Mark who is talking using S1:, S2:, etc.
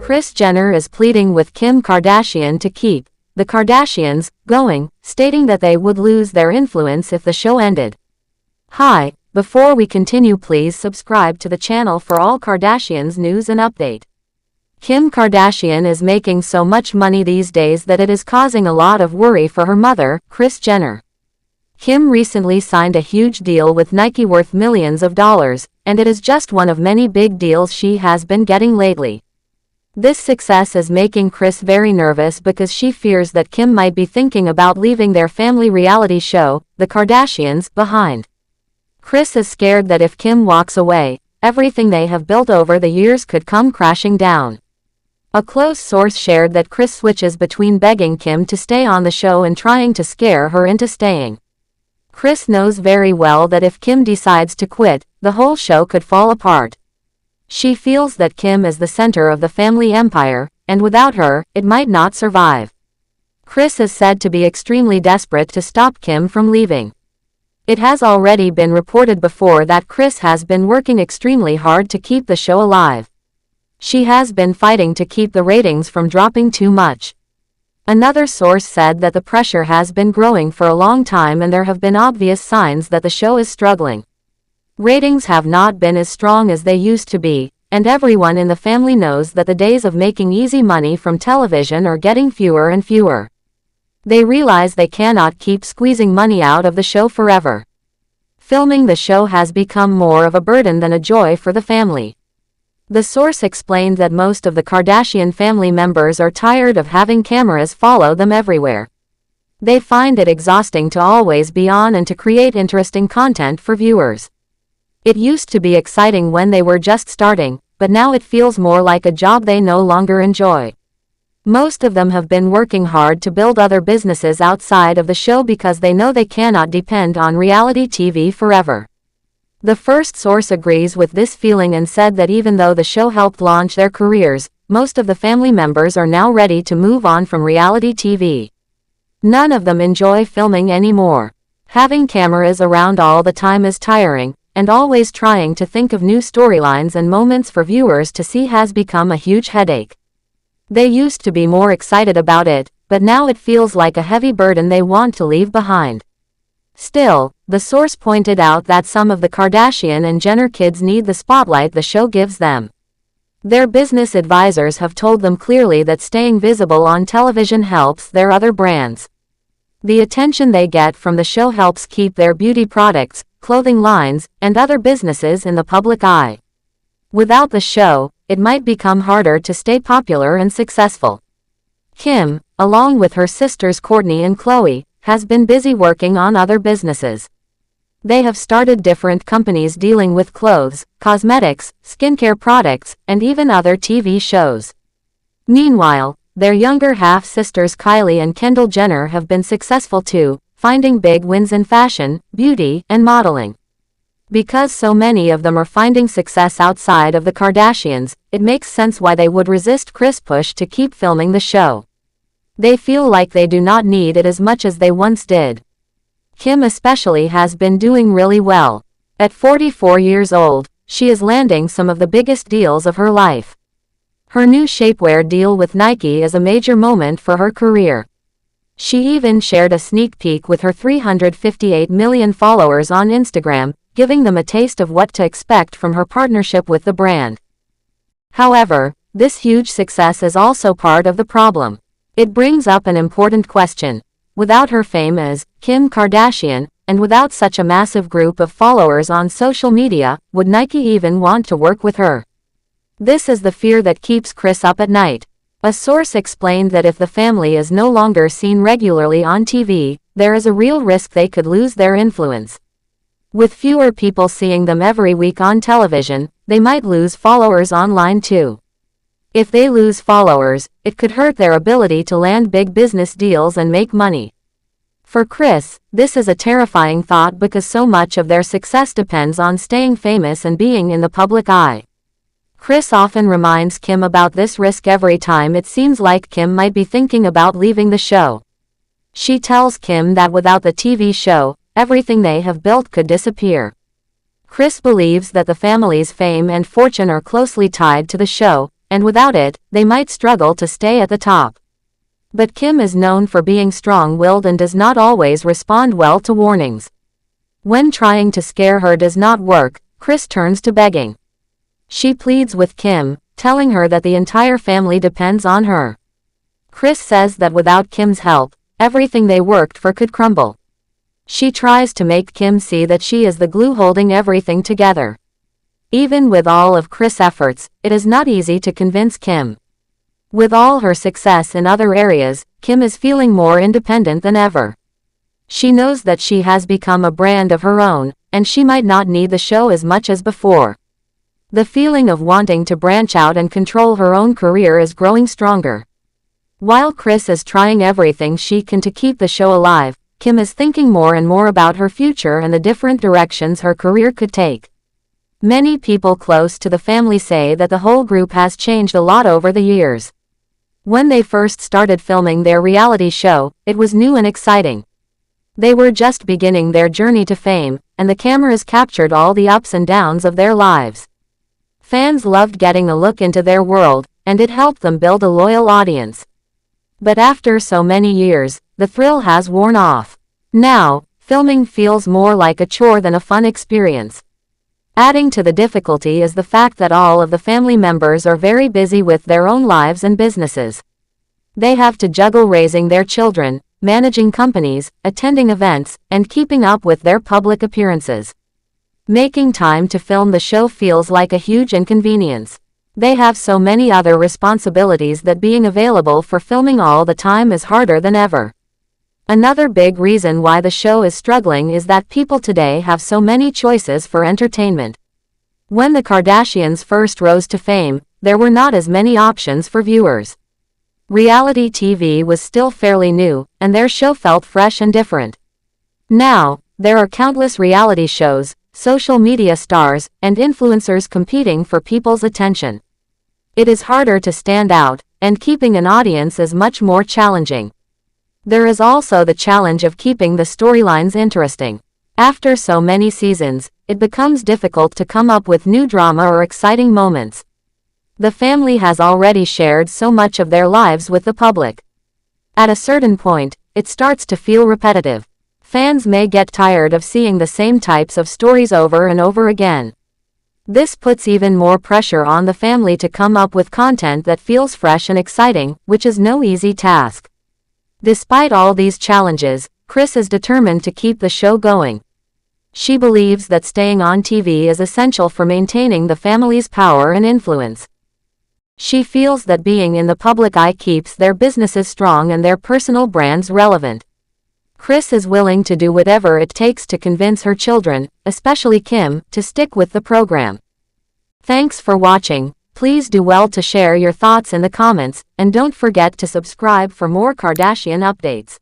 S1: Kris Jenner is pleading with Kim Kardashian to keep the Kardashians going, stating that they would lose their influence if the show ended. Hi, before we continue, please subscribe to the channel for all Kardashians news and update. Kim Kardashian is making so much money these days that it is causing a lot of worry for her mother, Kris Jenner. Kim recently signed a huge deal with Nike worth millions of dollars, and it is just one of many big deals she has been getting lately. This success is making Kris very nervous because she fears that Kim might be thinking about leaving their family reality show, The Kardashians, behind. Kris is scared that if Kim walks away, everything they have built over the years could come crashing down. A close source shared that Kris switches between begging Kim to stay on the show and trying to scare her into staying. Kris knows very well that if Kim decides to quit, the whole show could fall apart. She feels that Kim is the center of the family empire, and without her, it might not survive. Kris is said to be extremely desperate to stop Kim from leaving. It has already been reported before that Kris has been working extremely hard to keep the show alive. She has been fighting to keep the ratings from dropping too much. Another source said that the pressure has been growing for a long time and there have been obvious signs that the show is struggling. Ratings have not been as strong as they used to be, and everyone in the family knows that the days of making easy money from television are getting fewer and fewer. They realize they cannot keep squeezing money out of the show forever. Filming the show has become more of a burden than a joy for the family. The source explained that most of the Kardashian family members are tired of having cameras follow them everywhere. They find it exhausting to always be on and to create interesting content for viewers. It used to be exciting when they were just starting, but now it feels more like a job they no longer enjoy. Most of them have been working hard to build other businesses outside of the show because they know they cannot depend on reality TV forever. The first source agrees with this feeling and said that even though the show helped launch their careers, most of the family members are now ready to move on from reality TV. None of them enjoy filming anymore. Having cameras around all the time is tiring, and always trying to think of new storylines and moments for viewers to see has become a huge headache. They used to be more excited about it, but now it feels like a heavy burden they want to leave behind. Still, the source pointed out that some of the Kardashian and Jenner kids need the spotlight the show gives them. Their business advisors have told them clearly that staying visible on television helps their other brands. The attention they get from the show helps keep their beauty products, clothing lines, and other businesses in the public eye. Without the show, it might become harder to stay popular and successful. Kim, along with her sisters Kourtney and Khloe, has been busy working on other businesses. They have started different companies dealing with clothes, cosmetics, skincare products, and even other TV shows. Meanwhile, their younger half-sisters Kylie and Kendall Jenner have been successful too, finding big wins in fashion, beauty, and modeling. Because so many of them are finding success outside of the Kardashians, it makes sense why they would resist Kris' push to keep filming the show. They feel like they do not need it as much as they once did. Kim especially has been doing really well. At 44 years old, she is landing some of the biggest deals of her life. Her new shapewear deal with Nike is a major moment for her career. She even shared a sneak peek with her 358 million followers on Instagram, giving them a taste of what to expect from her partnership with the brand. However, this huge success is also part of the problem. It brings up an important question. Without her fame as Kim Kardashian, and without such a massive group of followers on social media, would Nike even want to work with her? This is the fear that keeps Kris up at night. A source explained that if the family is no longer seen regularly on TV, there is a real risk they could lose their influence. With fewer people seeing them every week on television, they might lose followers online too. If they lose followers, it could hurt their ability to land big business deals and make money. For Kris, this is a terrifying thought because so much of their success depends on staying famous and being in the public eye. Kris often reminds Kim about this risk every time it seems like Kim might be thinking about leaving the show. She tells Kim that without the TV show, everything they have built could disappear. Kris believes that the family's fame and fortune are closely tied to the show, and without it, they might struggle to stay at the top. But Kim is known for being strong-willed and does not always respond well to warnings. When trying to scare her does not work, Kris turns to begging. She pleads with Kim, telling her that the entire family depends on her. Kris says that without Kim's help, everything they worked for could crumble. She tries to make Kim see that she is the glue holding everything together. Even with all of Kris' efforts, it is not easy to convince Kim. With all her success in other areas, Kim is feeling more independent than ever. She knows that she has become a brand of her own, and she might not need the show as much as before. The feeling of wanting to branch out and control her own career is growing stronger. While Kris is trying everything she can to keep the show alive, Kim is thinking more and more about her future and the different directions her career could take. Many people close to the family say that the whole group has changed a lot over the years. When they first started filming their reality show, it was new and exciting. They were just beginning their journey to fame, and the cameras captured all the ups and downs of their lives. Fans loved getting a look into their world, and it helped them build a loyal audience. But after so many years, the thrill has worn off. Now, filming feels more like a chore than a fun experience. Adding to the difficulty is the fact that all of the family members are very busy with their own lives and businesses. They have to juggle raising their children, managing companies, attending events, and keeping up with their public appearances. Making time to film the show feels like a huge inconvenience. They have so many other responsibilities that being available for filming all the time is harder than ever. Another big reason why the show is struggling is that people today have so many choices for entertainment. When the Kardashians first rose to fame, there were not as many options for viewers. Reality TV was still fairly new, and their show felt fresh and different. Now, there are countless reality shows, social media stars, and influencers competing for people's attention. It is harder to stand out, and keeping an audience is much more challenging. There is also the challenge of keeping the storylines interesting. After so many seasons, it becomes difficult to come up with new drama or exciting moments. The family has already shared so much of their lives with the public. At a certain point, it starts to feel repetitive. Fans may get tired of seeing the same types of stories over and over again. This puts even more pressure on the family to come up with content that feels fresh and exciting, which is no easy task. Despite all these challenges, Kris is determined to keep the show going. She believes that staying on TV is essential for maintaining the family's power and influence. She feels that being in the public eye keeps their businesses strong and their personal brands relevant. Kris is willing to do whatever it takes to convince her children, especially Kim, to stick with the program. Thanks for watching. Please do well to share your thoughts in the comments, and don't forget to subscribe for more Kardashian updates.